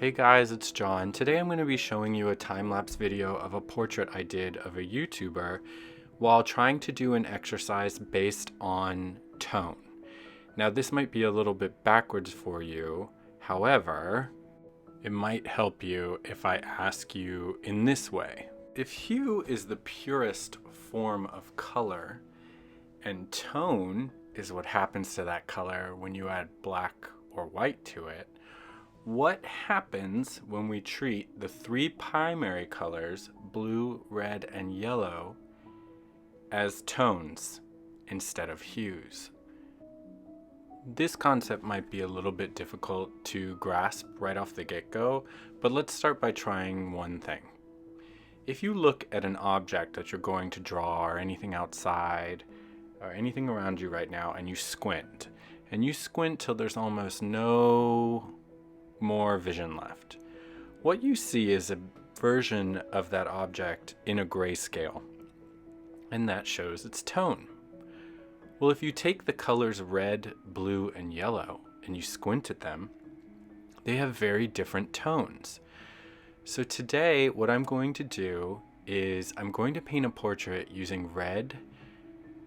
Hey guys, it's John. Today I'm going to be showing you a time-lapse video of a portrait I did of a YouTuber while trying to do an exercise based on tone. Now this might be a little bit backwards for you, however, it might help you if I ask you in this way. If hue is the purest form of color and tone is what happens to that color when you add black or white to it, what happens when we treat the three primary colors, blue, red, and yellow, as tones instead of hues? This concept might be a little bit difficult to grasp right off the get-go, but let's start by trying one thing. If you look at an object that you're going to draw or anything outside or anything around you right now and you squint till there's almost no more vision left, what you see is a version of that object in a grayscale, and that shows its tone. Well, if you take the colors red, blue, and yellow and you squint at them, they have very different tones. So today what I'm going to do is I'm going to paint a portrait using red,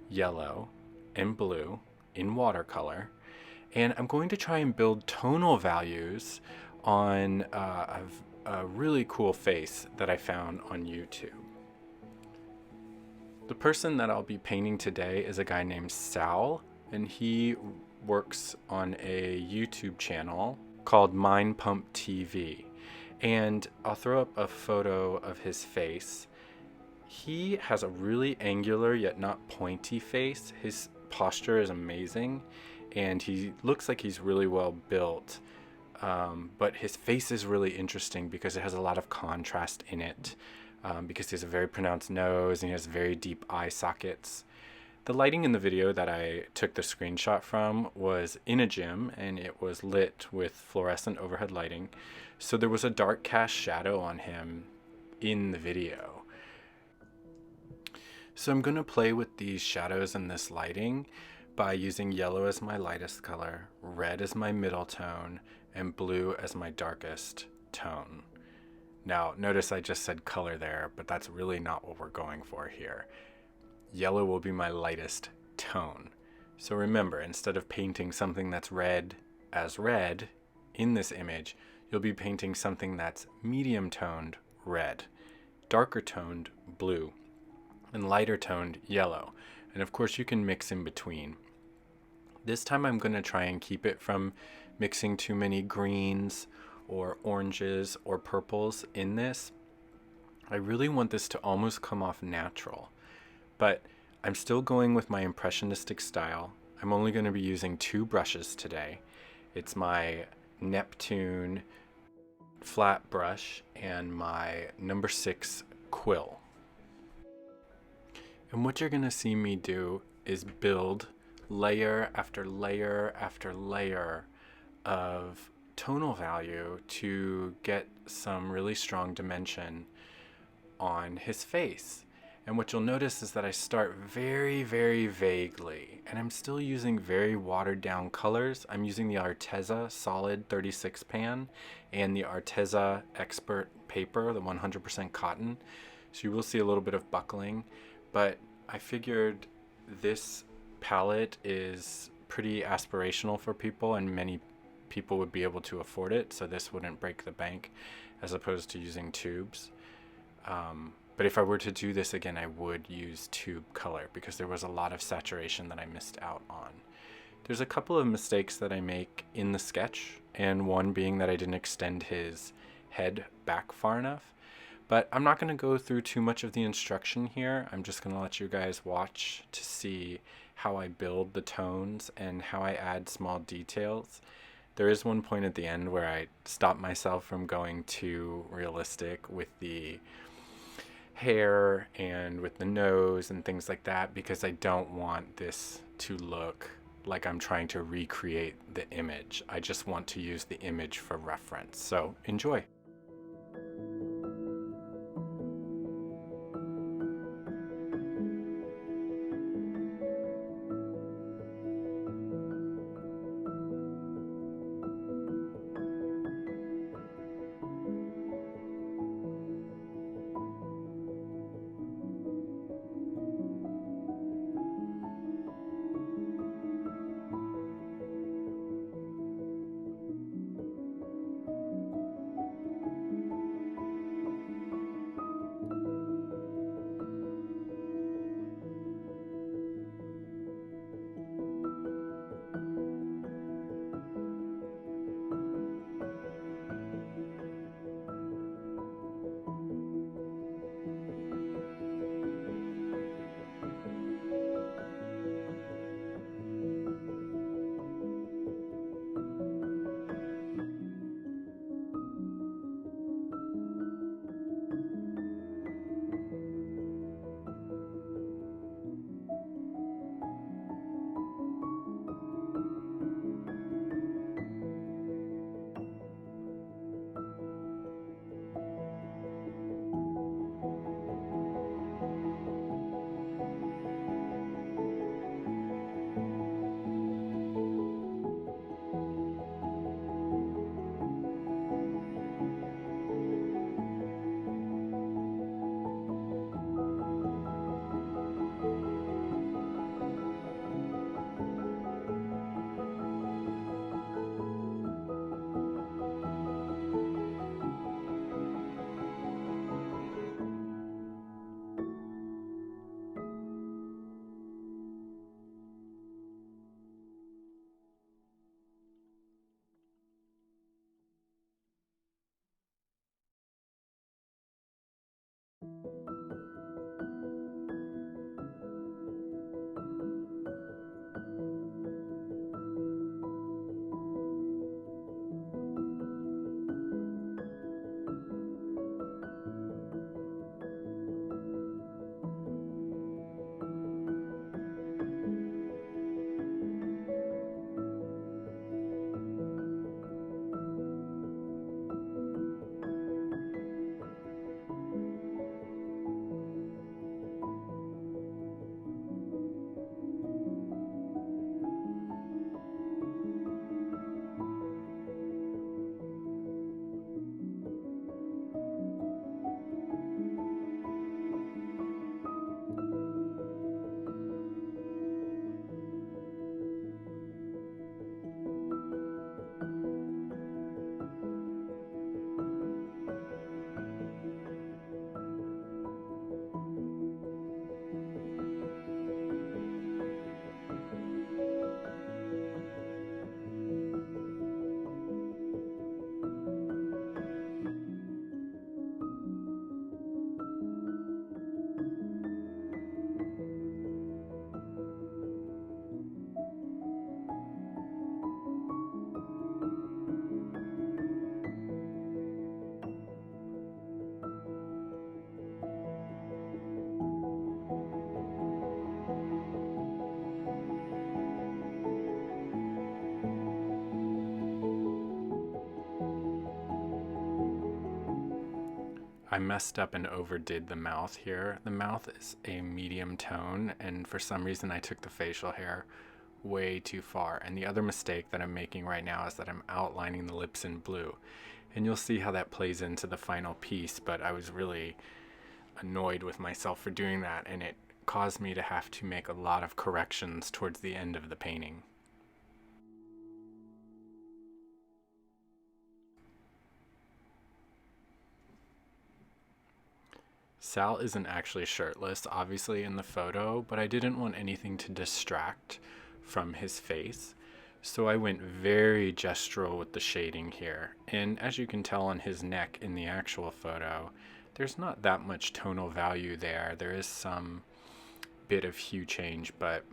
yellow, and blue in watercolor. And I'm going to try and build tonal values on a really cool face that I found on YouTube. The person that I'll be painting today is a guy named Sal, and he works on a YouTube channel called Mind Pump TV. And I'll throw up a photo of his face. He has a really angular yet not pointy face. His posture is amazing, and he looks like he's really well built, but his face is really interesting because it has a lot of contrast in it, because he has a very pronounced nose and he has very deep eye sockets. The lighting in the video that I took the screenshot from was in a gym, and it was lit with fluorescent overhead lighting, so there was a dark cast shadow on him in the video. So I'm going to play with these shadows and this lighting by using yellow as my lightest color, red as my middle tone, and blue as my darkest tone. Now, notice I just said color there, but that's really not what we're going for here. Yellow will be my lightest tone. So remember, instead of painting something that's red as red in this image, you'll be painting something that's medium toned red, darker toned blue, and lighter toned yellow. And of course you can mix in between. This time I'm going to try and keep it from mixing too many greens or oranges or purples in this. I really want this to almost come off natural, but I'm still going with my impressionistic style. I'm only going to be using two brushes today. It's my Neptune flat brush and my number 6 Quill. And what you're going to see me do is build layer after layer after layer of tonal value to get some really strong dimension on his face. And what you'll notice is that I start very, very vaguely, and I'm still using very watered down colors. I'm using the Arteza solid 36 pan and the Arteza expert paper, the 100% cotton. So you will see a little bit of buckling, but I figured this palette is pretty aspirational for people, and many people would be able to afford it, so this wouldn't break the bank as opposed to using tubes. But if I were to do this again, I would use tube color because there was a lot of saturation that I missed out on. There's a couple of mistakes that I make in the sketch, and one being that I didn't extend his head back far enough. But I'm not going to go through too much of the instruction here. I'm just going to let you guys watch to see how I build the tones and how I add small details. There is one point at the end where I stop myself from going too realistic with the hair and with the nose and things like that, because I don't want this to look like I'm trying to recreate the image. I just want to use the image for reference. So enjoy. I messed up and overdid the mouth here. The mouth is a medium tone, and for some reason I took the facial hair way too far. And the other mistake that I'm making right now is that I'm outlining the lips in blue. And you'll see how that plays into the final piece, but I was really annoyed with myself for doing that, and it caused me to have to make a lot of corrections towards the end of the painting. Sal isn't actually shirtless, obviously, in the photo, but I didn't want anything to distract from his face. So I went very gestural with the shading here. And as you can tell on his neck in the actual photo, there's not that much tonal value there. There is some bit of hue change, but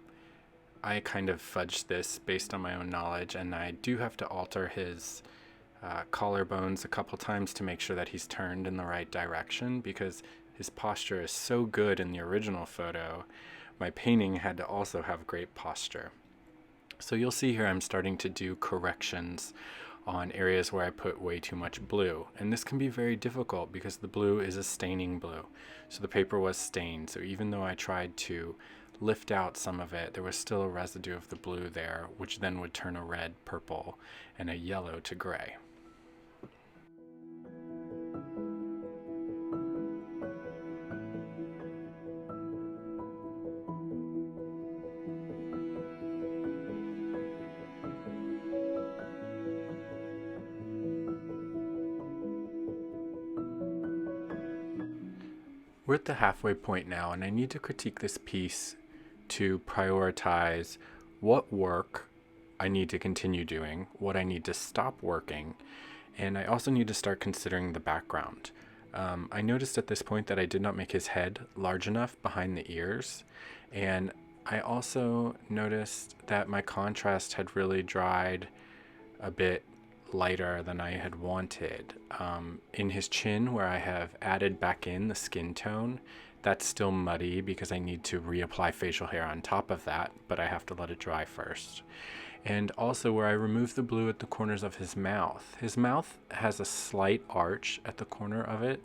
I kind of fudged this based on my own knowledge, and I do have to alter his collarbones a couple times to make sure that he's turned in the right direction, because his posture is so good in the original photo. My painting had to also have great posture. So you'll see here I'm starting to do corrections on areas where I put way too much blue. And this can be very difficult because the blue is a staining blue. So the paper was stained. So even though I tried to lift out some of it, there was still a residue of the blue there, which then would turn a red, purple, and a yellow to gray. We're at the halfway point now, and I need to critique this piece to prioritize what work I need to continue doing, what I need to stop working, and I also need to start considering the background. I noticed at this point that I did not make his head large enough behind the ears, and I also noticed that my contrast had really dried a bit lighter than I had wanted. In his chin, where I have added back in the skin tone, that's still muddy because I need to reapply facial hair on top of that, but I have to let it dry first. And also where I removed the blue at the corners of his mouth. His mouth has a slight arch at the corner of it,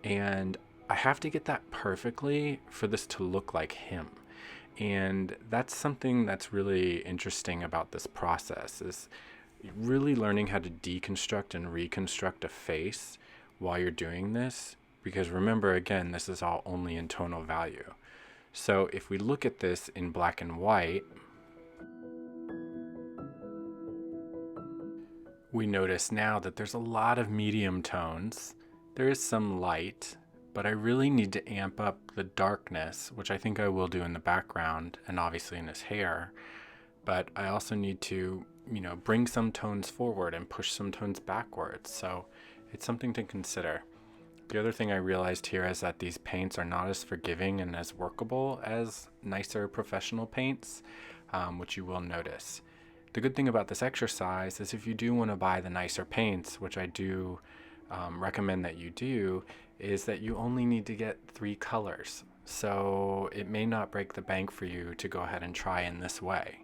and I have to get that perfectly for this to look like him. And that's something that's really interesting about this process, is really learning how to deconstruct and reconstruct a face while you're doing this. Because remember, again, this is all only in tonal value. So if we look at this in black and white, we notice now that there's a lot of medium tones. There is some light, but I really need to amp up the darkness, which I think I will do in the background and obviously in his hair. But I also need to, bring some tones forward and push some tones backwards. So it's something to consider. The other thing I realized here is that these paints are not as forgiving and as workable as nicer professional paints, which you will notice. The good thing about this exercise is if you do want to buy the nicer paints, which I do recommend that you do, is that you only need to get 3 colors. So it may not break the bank for you to go ahead and try in this way.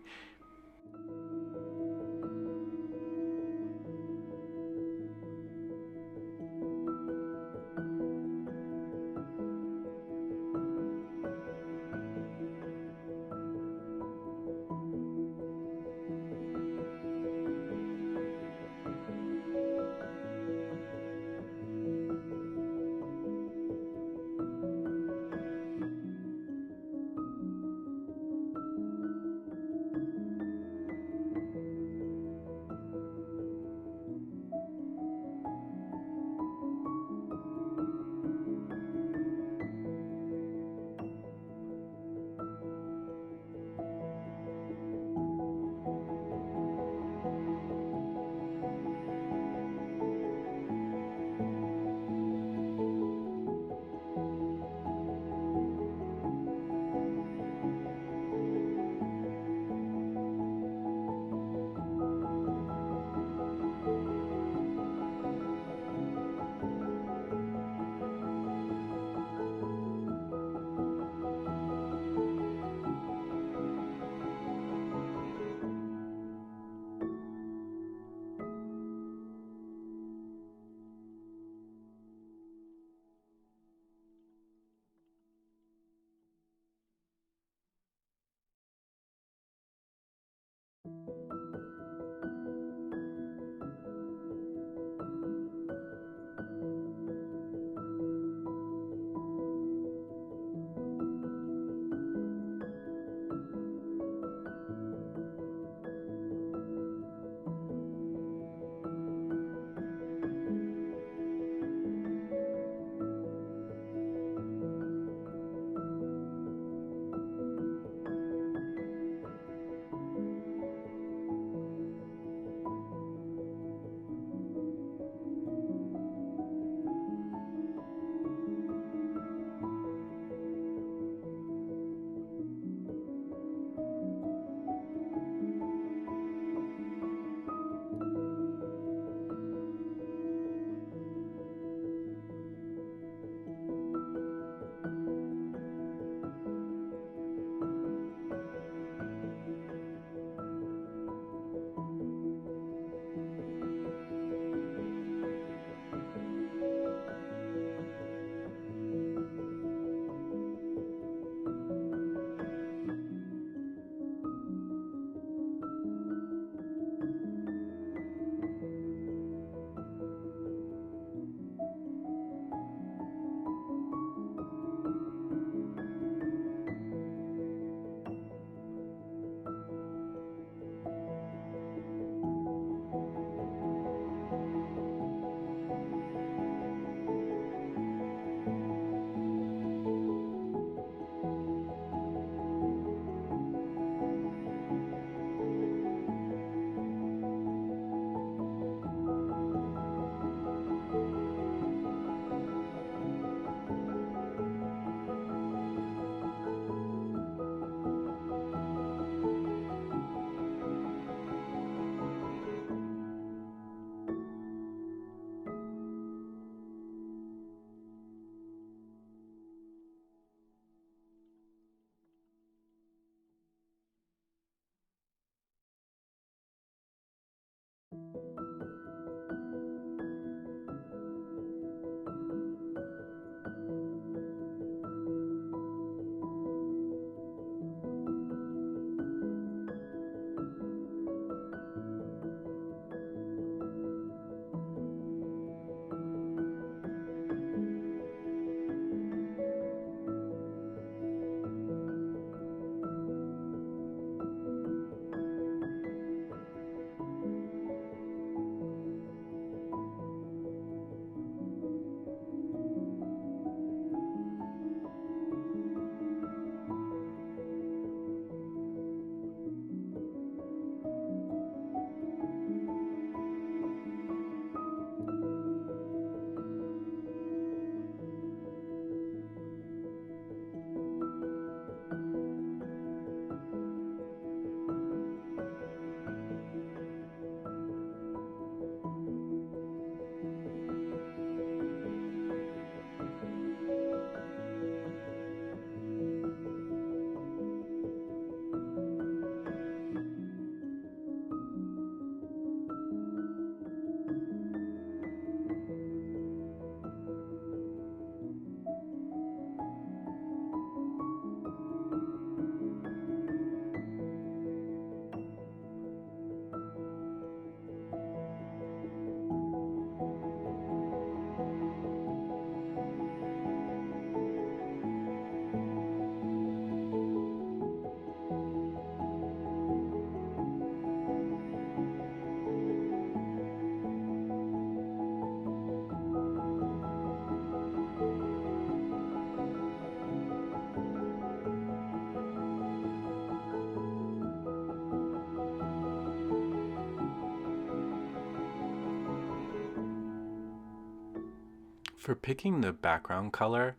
For picking the background color,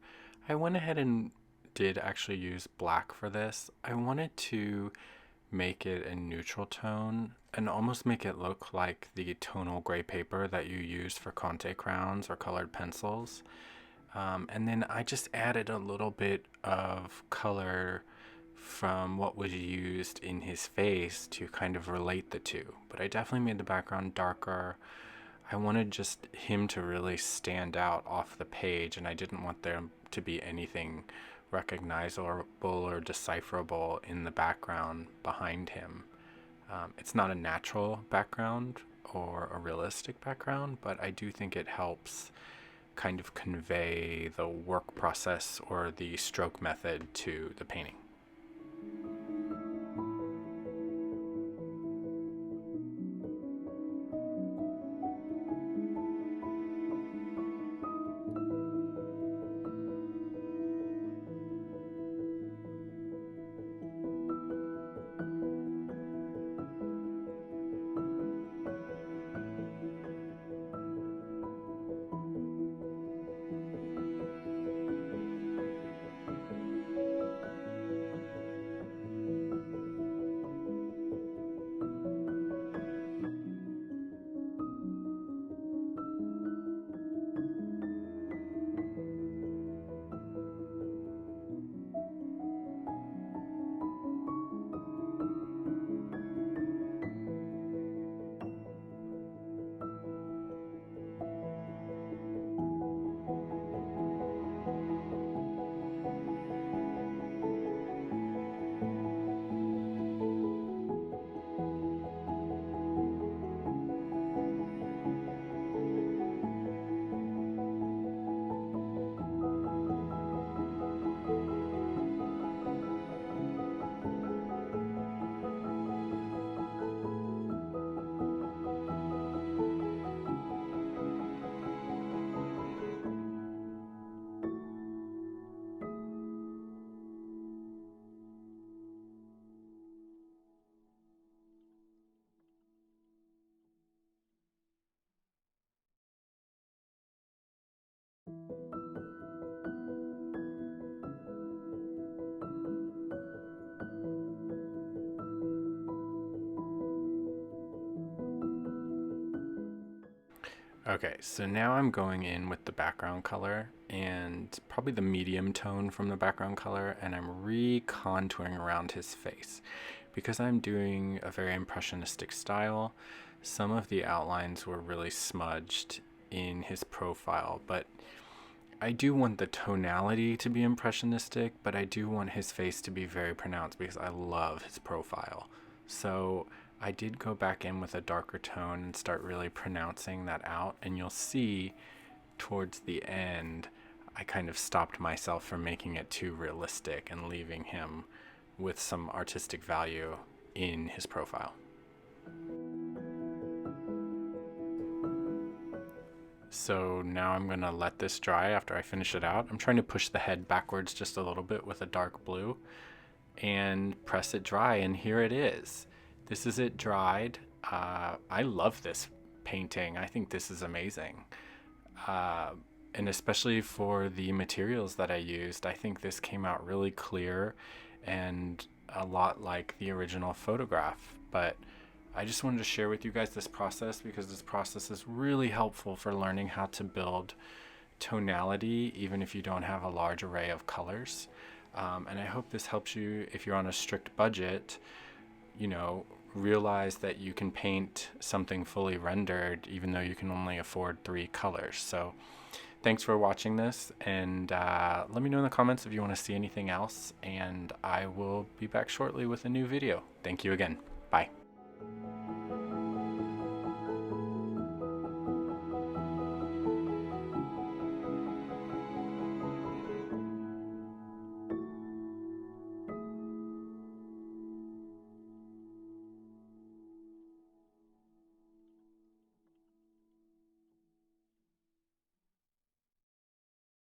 I went ahead and did actually use black for this. I wanted to make it a neutral tone and almost make it look like the tonal gray paper that you use for Conte crowns or colored pencils. And then I just added a little bit of color from what was used in his face to kind of relate the two. But I definitely made the background darker. I wanted just him to really stand out off the page, and I didn't want there to be anything recognizable or decipherable in the background behind him. It's not a natural background or a realistic background, but I do think it helps kind of convey the work process or the stroke method to the painting. Okay, so now I'm going in with the background color and probably the medium tone from the background color, and I'm recontouring around his face. Because I'm doing a very impressionistic style, some of the outlines were really smudged in his profile, but I do want the tonality to be impressionistic, but I do want his face to be very pronounced because I love his profile. So I did go back in with a darker tone and start really pronouncing that out, and you'll see towards the end I kind of stopped myself from making it too realistic and leaving him with some artistic value in his profile. So now I'm gonna let this dry after I finish it out. I'm trying to push the head backwards just a little bit with a dark blue and press it dry, and here it is. This is it dried. I love this painting. I think this is amazing. And especially for the materials that I used, I think this came out really clear and a lot like the original photograph. But I just wanted to share with you guys this process because this process is really helpful for learning how to build tonality even if you don't have a large array of colors. And I hope this helps you if you're on a strict budget, you know, realize that you can paint something fully rendered even though you can only afford 3 colors. So thanks for watching this, and let me know in the comments if you want to see anything else, and I will be back shortly with a new video. Thank you again. Bye.